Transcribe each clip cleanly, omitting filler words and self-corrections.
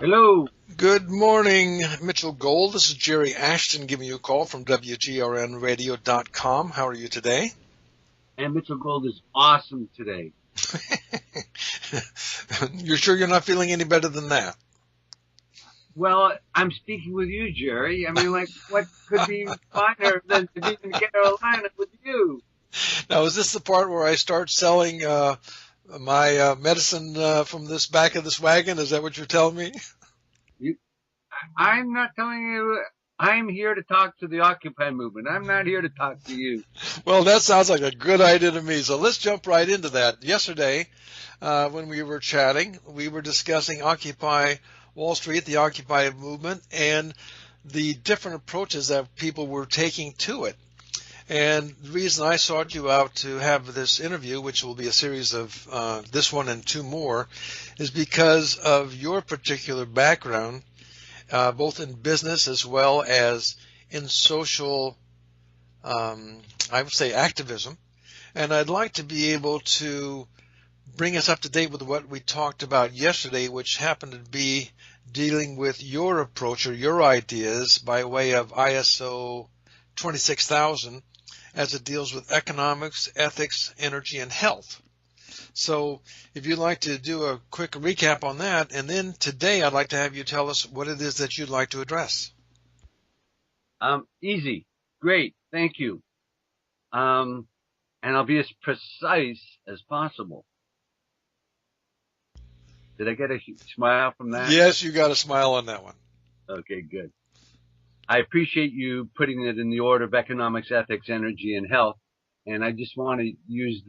Hello. Good morning, Mitchell Gold. This is Jerry Ashton giving you a call from WGRNradio.com. How are you today? And Mitchell Gold is awesome today. You're sure you're not feeling any better than that? Well, I'm speaking with you, Jerry. I mean, what could be finer than to be in Carolina with you? Now, is this the part where I start selling my medicine from this back of this wagon? Is that what you're telling me? I'm not telling you. I'm here to talk to the Occupy movement. I'm not here to talk to you. Well, that sounds like a good idea to me. So let's jump right into that. Yesterday, when we were chatting, we were discussing Occupy Wall Street, the Occupy movement, and the different approaches that people were taking to it. And the reason I sought you out to have this interview, which will be a series of this one and two more, is because of your particular background, both in business as well as in social, I would say, activism. And I'd like to be able to bring us up to date with what we talked about yesterday, which happened to be dealing with your approach or your ideas by way of ISO 26000 as it deals with economics, ethics, energy, and health. So if you'd like to do a quick recap on that, and then today I'd like to have you tell us what it is that you'd like to address. Easy. Great. Thank you. And I'll be as precise as possible. Did I get a smile from that? Yes, you got a smile on that one. Okay, good. I appreciate you putting it in the order of economics, ethics, energy, and health. And I just want to use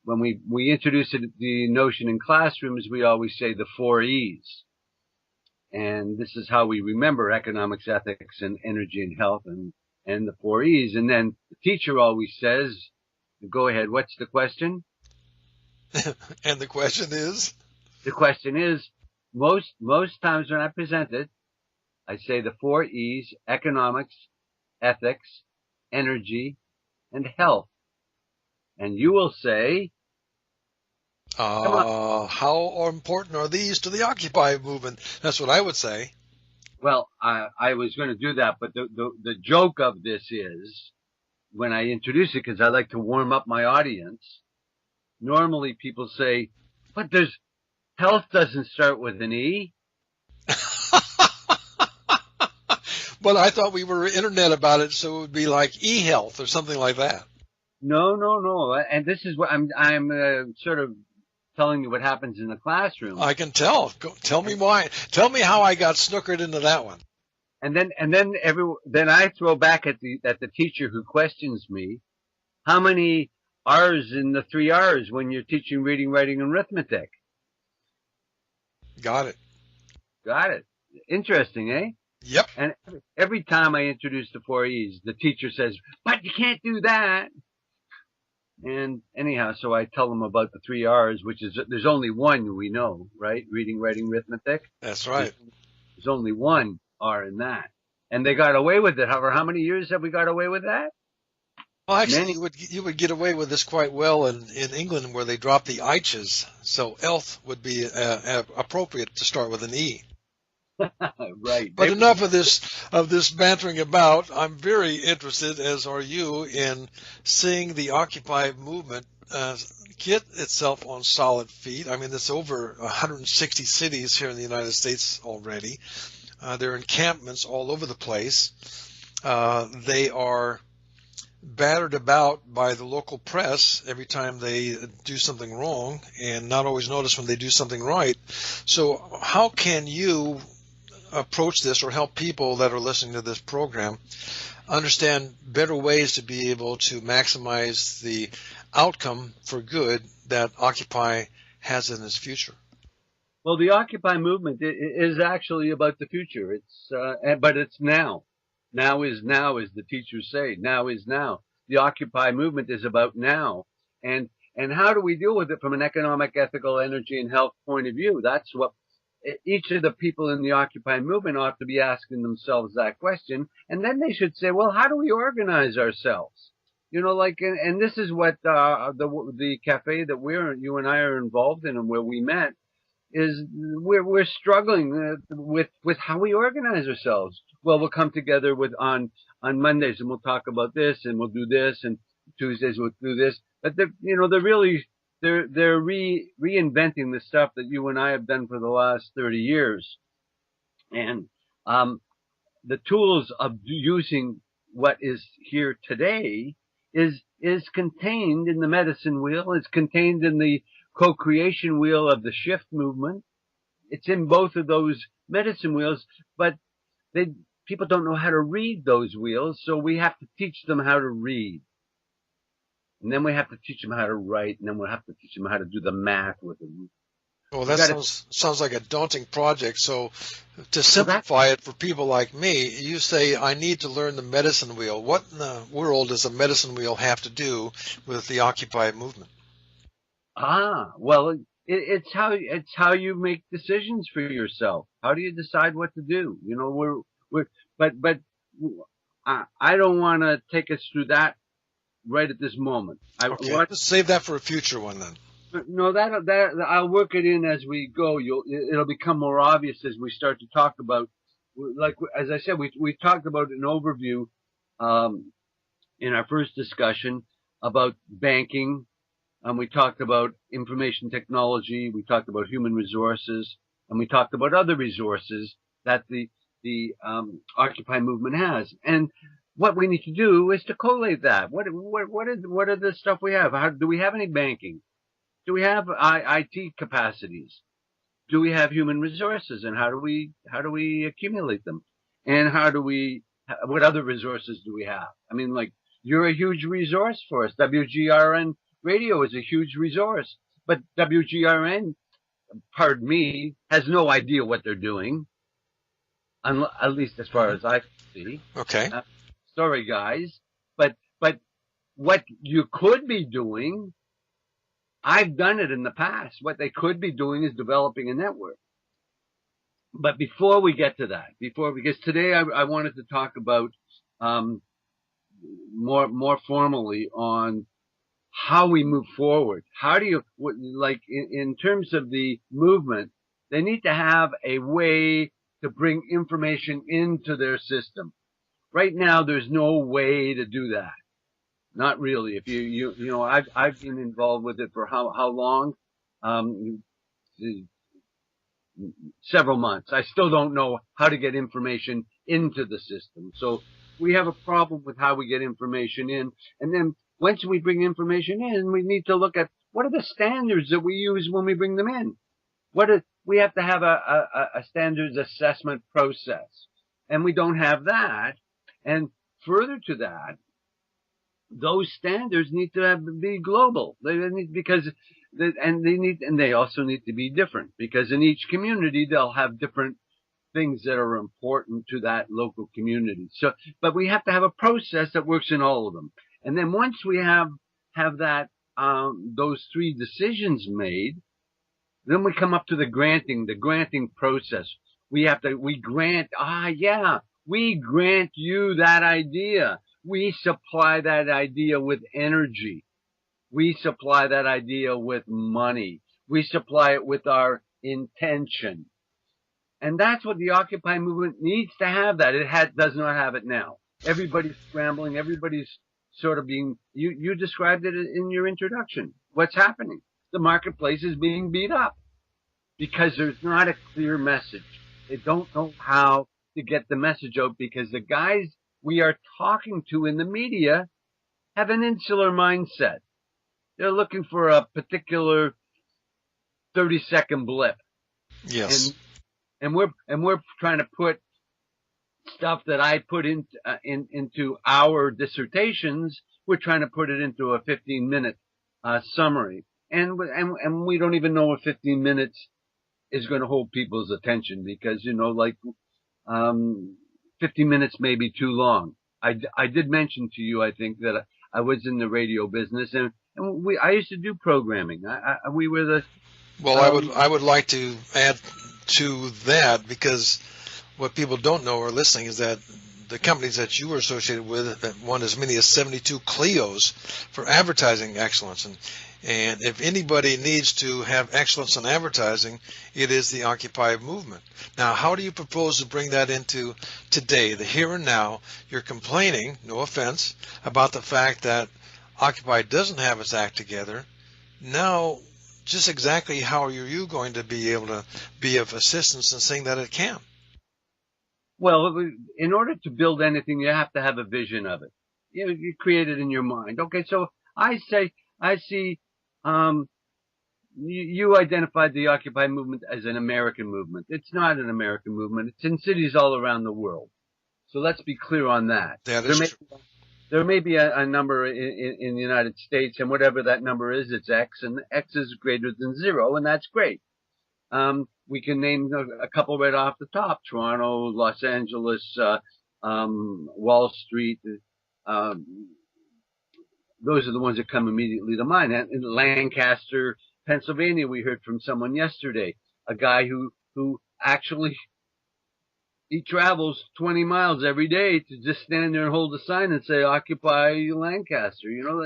when we introduce the notion in classrooms, we always say the 4 E's. And this is how we remember economics, ethics, and energy and health and the 4 E's. And then the teacher always says, go ahead, what's the question? And the question is? The question is, most times when I present it, I say the 4 E's: economics, ethics, energy, and health. And you will say, how important are these to the Occupy movement? That's what I would say. Well, I was going to do that, but the joke of this is, when I introduce it, because I like to warm up my audience, normally people say, but health doesn't start with an E. But I thought we were internet about it, so it would be like e-health or something like that. No. And this is what I'm sort of telling you what happens in the classroom. I can tell. Tell me why. Tell me how I got snookered into that one. And then I throw back at the teacher who questions me, how many R's in the 3 R's when you're teaching reading, writing, and arithmetic? Got it. Interesting, eh? Yep. And every time I introduce the 4 E's, the teacher says, but you can't do that. And anyhow, so I tell them about the 3 R's, which is, there's only one we know, right? Reading, writing, arithmetic. That's right. There's only one R in that. And they got away with it. However, how many years have we got away with that? Well, actually, you would get away with this quite well in England, where they drop the I's. So health would be appropriate to start with an E. Right. But enough of this bantering about. I'm very interested, as are you, in seeing the Occupy movement get itself on solid feet. I mean, it's over 160 cities here in the United States already. There are encampments all over the place. They are battered about by the local press every time they do something wrong, and not always notice when they do something right. So how can you approach this or help people that are listening to this program understand better ways to be able to maximize the outcome for good that Occupy has in its future? Well, the Occupy movement is actually about the future. But it's now. Now is now, as the teachers say. Now is now. The Occupy movement is about now. And how do we deal with it from an economic, ethical, energy, and health point of view? That's what each of the people in the Occupy movement ought to be asking themselves that question. And then they should say, well, how do we organize ourselves? You know, and this is what the cafe that you and I are involved in and where we met we're struggling with how we organize ourselves. Well, we'll come together on Mondays and we'll talk about this and we'll do this, and Tuesdays we'll do this. But they're reinventing the stuff that you and I have done for the last 30 years. And the tools of using what is here today is contained in the medicine wheel. It's contained in the co-creation wheel of the shift movement. It's in both of those medicine wheels, but people don't know how to read those wheels, so we have to teach them how to read. And then we have to teach them how to write, and then we'll have to teach them how to do the math with them. Well, that sounds like a daunting project. So to simplify it for people like me, you say I need to learn the medicine wheel. What in the world does a medicine wheel have to do with the Occupy movement? Well, it's how you make decisions for yourself. How do you decide what to do? But I don't want to take us through that right at this moment. Okay, let's save that for a future one then. No, I'll work it in as we go. It'll become more obvious as we start to talk about, like as I said, we talked about an overview in our first discussion about banking, and we talked about information technology, we talked about human resources, and we talked about other resources that the Occupy movement has. And what we need to do is to collate that. What are the stuff we have? Do we have any banking? Do we have IT capacities? Do we have human resources, and how do we accumulate them? And what other resources do we have? I mean, like, you're a huge resource for us. WGRN radio is a huge resource, but WGRN, pardon me, has no idea what they're doing, at least as far as I can see. Okay. Sorry, guys, but what you could be doing, I've done it in the past. What they could be doing is developing a network. But before we get to that, because today I wanted to talk about more formally on how we move forward. How do you, like in terms of the movement, they need to have a way to bring information into their system. Right now, there's no way to do that. Not really. If I've been involved with it for how long? Several months. I still don't know how to get information into the system. So we have a problem with how we get information in. And then once we bring information in, we need to look at what are the standards that we use when we bring them in. We have to have a standards assessment process, and we don't have that. And further to that, those standards need to be global. They also need to be different, because in each community they'll have different things that are important to that local community. So, but we have to have a process that works in all of them. And then once we have that those three decisions made, then we come up to the granting process. We grant you that idea. We supply that idea with energy. We supply that idea with money. We supply it with our intention. And that's what the Occupy movement needs to have. That it does not have it now. Everybody's scrambling. Everybody's sort of being, you described it in your introduction. What's happening? The marketplace is being beat up because there's not a clear message. They don't know how to get the message out, because the guys we are talking to in the media have an insular mindset. They're looking for a particular 30-second blip. Yes. And we're trying to put stuff that I put into our dissertations. We're trying to put it into a 15-minute summary, and we don't even know if 15 minutes is going to hold people's attention, because 50 minutes may be too long. I did mention to you, I think, that I was in the radio business, and I used to do programming. We were the. Well, I would like to add to that, because what people don't know or listening is that the companies that you were associated with that won as many as 72 Clios for advertising excellence, And if anybody needs to have excellence in advertising, it is the Occupy movement. Now, how do you propose to bring that into today, the here and now? You're complaining, no offense, about the fact that Occupy doesn't have its act together. Now, just exactly how are you going to be able to be of assistance in saying that it can? Well, in order to build anything, you have to have a vision of it. You create it in your mind. Okay, so I see, you identified the Occupy movement as an American movement. It's not an American movement. It's in cities all around the world. So let's be clear on that. That is true. There may be a number in the United States, and whatever that number is, it's X, and X is greater than 0, and that's great. We can name a couple right off the top: Toronto, Los Angeles, Wall Street. Those are the ones that come immediately to mind. And in Lancaster, Pennsylvania, we heard from someone yesterday, a guy who actually he travels 20 miles every day to just stand there and hold a sign and say, "Occupy Lancaster." You know,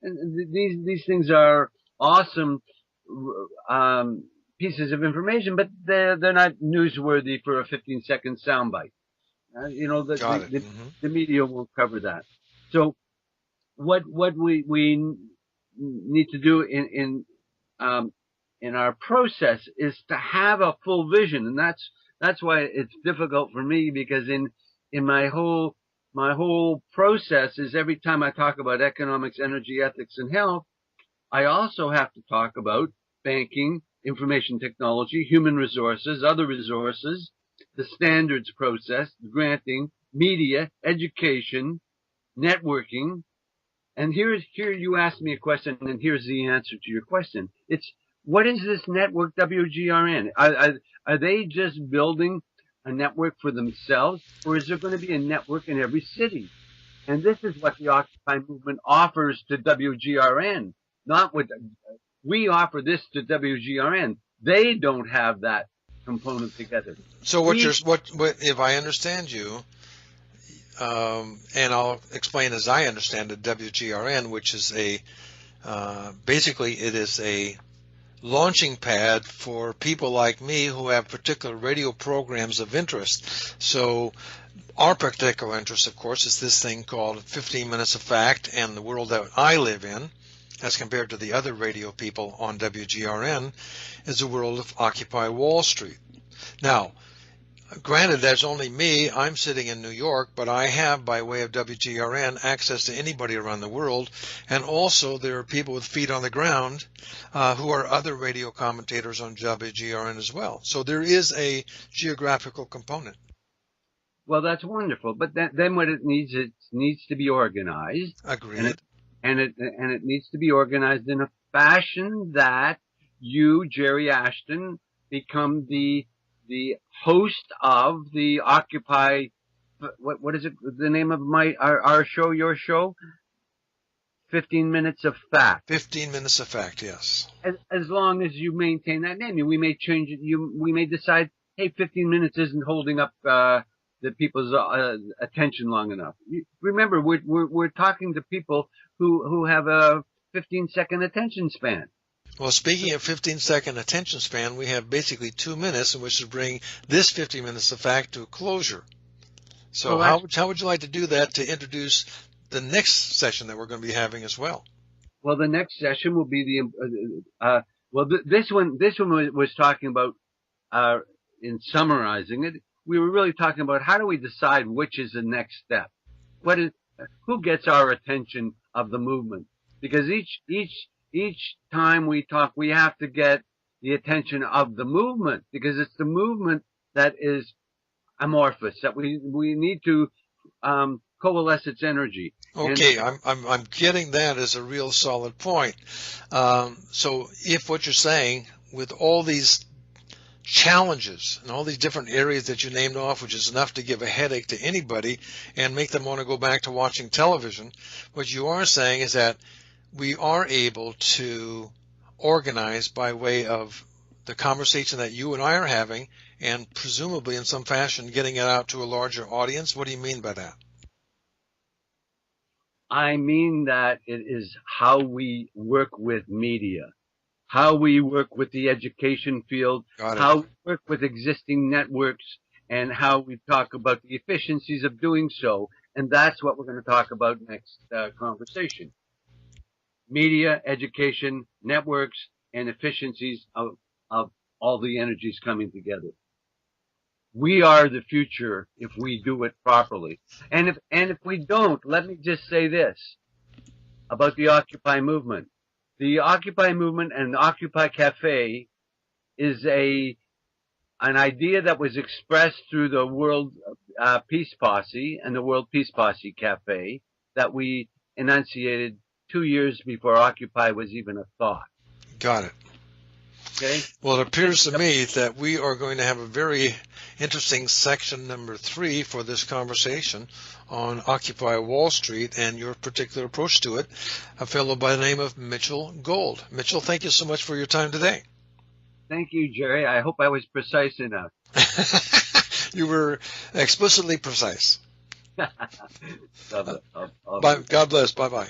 and these things are awesome pieces of information, but they're not newsworthy for a 15-second soundbite. You know, the media won't cover that. So what we need to do in our process is to have a full vision, and that's why it's difficult for me, because in my whole process is every time I talk about economics, energy, ethics, and health, I also have to talk about banking, information technology, human resources, other resources, the standards process, granting, media, education, networking. And here you asked me a question, and here's the answer to your question. It's, what is this network WGRN? Are they just building a network for themselves, or is there going to be a network in every city? And this is what the Occupy movement offers to WGRN, not what we offer this to WGRN. They don't have that component together. So if I understand you, and I'll explain as I understand it, WGRN, which is basically it is a launching pad for people like me who have particular radio programs of interest. So our particular interest, of course, is this thing called 15 Minutes of Fact, and the world that I live in, as compared to the other radio people on WGRN, is the world of Occupy Wall Street. Now, granted, there's only me. I'm sitting in New York, but I have, by way of WGRN, access to anybody around the world. And also, there are people with feet on the ground who are other radio commentators on WGRN as well. So there is a geographical component. Well, that's wonderful. But then what it needs to be organized. Agreed. And it needs to be organized in a fashion that you, Jerry Ashton, become the host of the Occupy. What is it? The name of our show, your show? 15 Minutes of Fact. 15 Minutes of Fact, yes. As long as you maintain that name, we may change it. We may decide, hey, 15 minutes isn't holding up the people's attention long enough. Remember, we're talking to people who have a 15-second attention span. Well, speaking of 15-second attention span, we have basically 2 minutes in which to bring this 15 Minutes of Fact to a closure. So how would you like to do that to introduce the next session that we're going to be having as well? Well, the next session will be this one was talking about, in summarizing it, we were really talking about how do we decide which is the next step? Who gets our attention of the movement? Because each time we talk, we have to get the attention of the movement, because it's the movement that is amorphous, that we need to coalesce its energy. Okay, I'm getting that as a real solid point. So if what you're saying, with all these challenges and all these different areas that you named off, which is enough to give a headache to anybody and make them want to go back to watching television, what you are saying is that we are able to organize by way of the conversation that you and I are having, and presumably in some fashion getting it out to a larger audience. What do you mean by that? I mean that it is how we work with media, how we work with the education field, Got it. how we work with existing networks, and how we talk about the efficiencies of doing so. And that's what we're going to talk about next conversation. Media, education, networks, and efficiencies of all the energies coming together. We are the future if we do it properly. And if we don't, let me just say this about the Occupy movement. The Occupy movement and the Occupy Cafe is an idea that was expressed through the World Peace Posse and the World Peace Posse Cafe that we enunciated 2 years before Occupy was even a thought. Got it. Okay. Well, it appears to me that we are going to have a very interesting section number 3 for this conversation on Occupy Wall Street and your particular approach to it, a fellow by the name of Mitchell Gold. Mitchell, thank you so much for your time today. Thank you, Jerry. I hope I was precise enough. You were explicitly precise. God bless. God bless. Bye-bye.